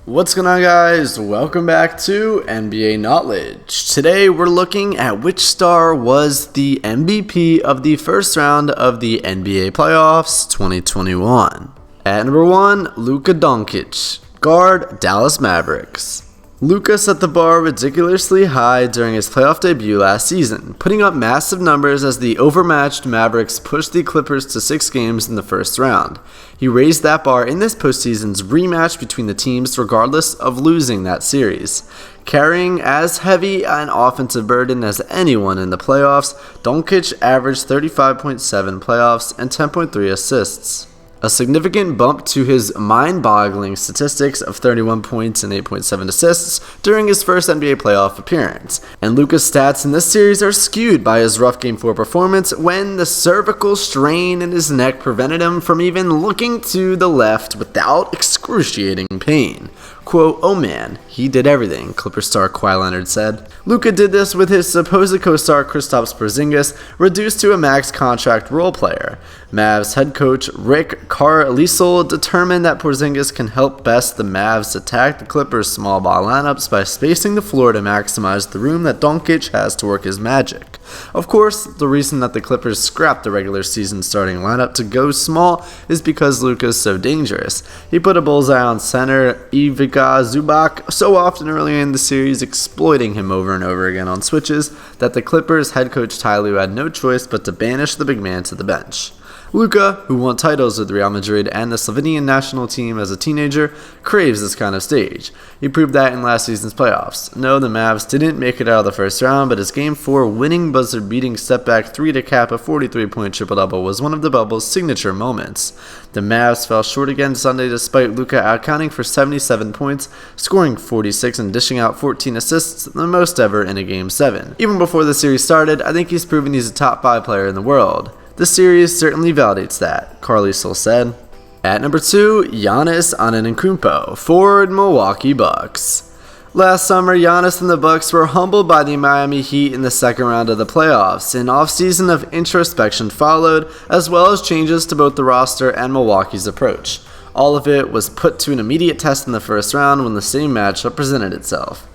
What's going on, guys? Welcome back to NBA Knowledge. Today we're looking at which star was the MVP of the first round of the NBA playoffs 2021. At number 1, Luka Doncic, guard, Dallas Mavericks. Luka set the bar ridiculously high during his playoff debut last season, putting up massive numbers as the overmatched Mavericks pushed the Clippers to 6 games in the first round. He raised that bar in this postseason's rematch between the teams regardless of losing that series. Carrying as heavy an offensive burden as anyone in the playoffs, Doncic averaged 35.7 playoffs and 10.3 assists. A significant bump to his mind-boggling statistics of 31 points and 8.7 assists during his first NBA playoff appearance. And Luka's stats in this series are skewed by his rough Game 4 performance when the cervical strain in his neck prevented him from even looking to the left without excruciating pain. Quote, "Oh man, he did everything," Clippers star Kawhi Leonard said. Luka did this with his supposed co-star Kristaps Porzingis reduced to a max contract role player. Mavs head coach Rick Carlisle determined that Porzingis can help best the Mavs attack the Clippers' small ball lineups by spacing the floor to maximize the room that Doncic has to work his magic. Of course, the reason that the Clippers scrapped the regular season starting lineup to go small is because Luka is so dangerous. He put a bullseye on center Ivica Zubac so often early in the series, exploiting him over and over again on switches, that the Clippers head coach Ty Lue had no choice but to banish the big man to the bench. Luka, who won titles with Real Madrid and the Slovenian national team as a teenager, craves this kind of stage. He proved that in last season's playoffs. No, the Mavs didn't make it out of the first round, but his Game 4 winning buzzer-beating step-back 3 to cap a 43-point triple-double was one of the bubble's signature moments. The Mavs fell short again Sunday despite Luka outcounting for 77 points, scoring 46 and dishing out 14 assists, the most ever in a Game 7. Even before the series started, I think he's proven he's a top 5 player in the world. The series certainly validates that, Carlisle said. At number 2, Giannis Antetokounmpo, forward Milwaukee Bucks. Last summer, Giannis and the Bucks were humbled by the Miami Heat in the second round of the playoffs. An offseason of introspection followed, as well as changes to both the roster and Milwaukee's approach. All of it was put to an immediate test in the first round when the same matchup presented itself.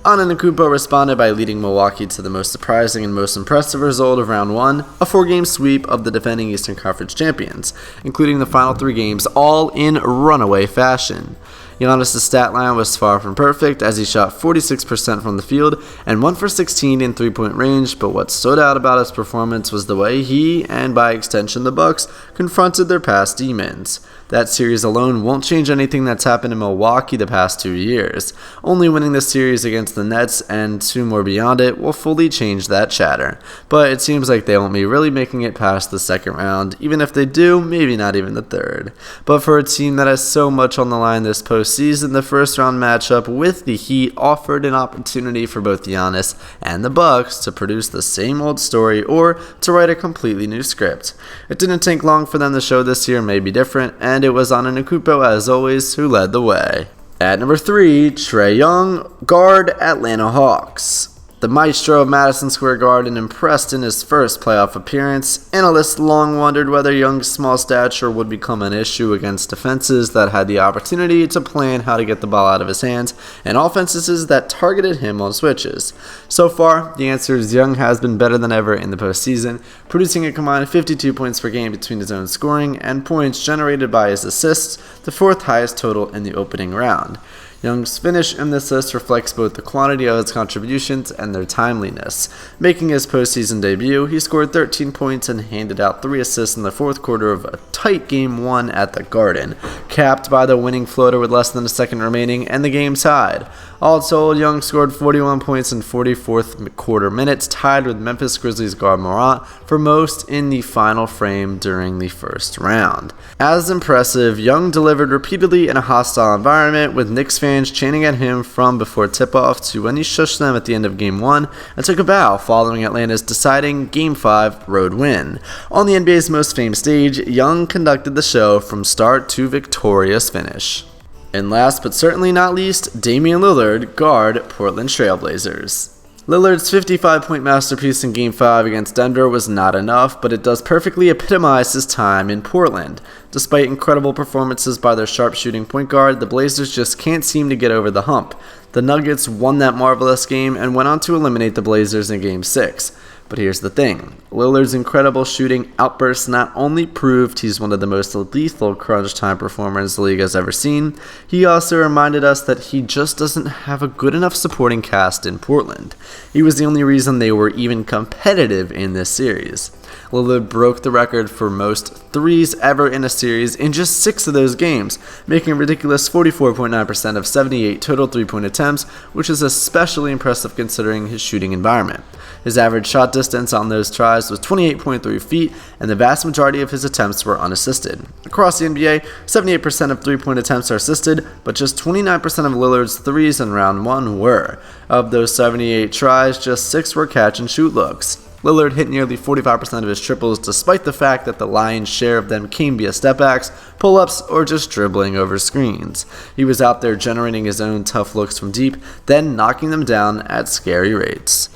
Antetokounmpo responded by leading Milwaukee to the most surprising and most impressive result of round 1, a 4-game sweep of the defending Eastern Conference champions, including the final 3 games, all in runaway fashion. Giannis' stat line was far from perfect as he shot 46% from the field and 1 for 16 in 3-point range, but what stood out about his performance was the way he, and by extension the Bucks, confronted their past demons. That series alone won't change anything that's happened in Milwaukee the past 2 years. Only winning the series against the Nets and 2 more beyond it will fully change that chatter. But it seems like they won't be really making it past the second round. Even if they do, maybe not even the third. But for a team that has so much on the line this postseason, the first round matchup with the Heat offered an opportunity for both Giannis and the Bucks to produce the same old story or to write a completely new script. It didn't take long for them to show this year may be different, and it was Antetokounmpo, as always, who led the way. At number 3, Trae Young, guard, Atlanta Hawks. The maestro of Madison Square Garden impressed in his first playoff appearance. Analysts long wondered whether Young's small stature would become an issue against defenses that had the opportunity to plan how to get the ball out of his hands and offenses that targeted him on switches. So far, the answer is Young has been better than ever in the postseason, producing a combined 52 points per game between his own scoring and points generated by his assists, the 4th highest total in the opening round. Young's finish in this list reflects both the quantity of his contributions and their timeliness. Making his postseason debut, he scored 13 points and handed out 3 assists in the 4th quarter of a tight Game 1 at the Garden, capped by the winning floater with less than a second remaining and the game tied. All told, Young scored 41 points in 44th quarter minutes, tied with Memphis Grizzlies guard Morant for most in the final frame during the first round. As impressive, Young delivered repeatedly in a hostile environment, with Knicks fans chanting at him from before tip-off to when he shushed them at the end of Game 1 and took a bow following Atlanta's deciding Game 5 road win. On the NBA's most famed stage, Young conducted the show from start to victorious finish. And last but certainly not least, Damian Lillard, guard, Portland Trail Blazers. Lillard's 55-point masterpiece in Game 5 against Denver was not enough, but it does perfectly epitomize his time in Portland. Despite incredible performances by their sharpshooting point guard, the Blazers just can't seem to get over the hump. The Nuggets won that marvelous game and went on to eliminate the Blazers in Game 6. But here's the thing, Lillard's incredible shooting outbursts not only proved he's one of the most lethal crunch time performers the league has ever seen, he also reminded us that he just doesn't have a good enough supporting cast in Portland. He was the only reason they were even competitive in this series. Lillard broke the record for most threes ever in a series in just 6 of those games, making a ridiculous 44.9% of 78 total three-point attempts, which is especially impressive considering his shooting environment. His average shot distance on those tries was 28.3 feet, and the vast majority of his attempts were unassisted. Across the NBA, 78% of three-point attempts are assisted, but just 29% of Lillard's threes in round 1 were. Of those 78 tries, just 6 were catch-and-shoot looks. Lillard hit nearly 45% of his triples despite the fact that the lion's share of them came via step-backs, pull-ups, or just dribbling over screens. He was out there generating his own tough looks from deep, then knocking them down at scary rates.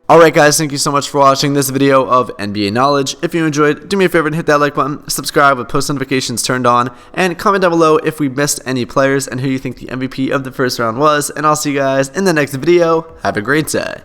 Alright guys, thank you so much for watching this video of NBA Knowledge. If you enjoyed, do me a favor and hit that like button, subscribe with post notifications turned on, and comment down below if we missed any players and who you think the MVP of the first round was, and I'll see you guys in the next video. Have a great day.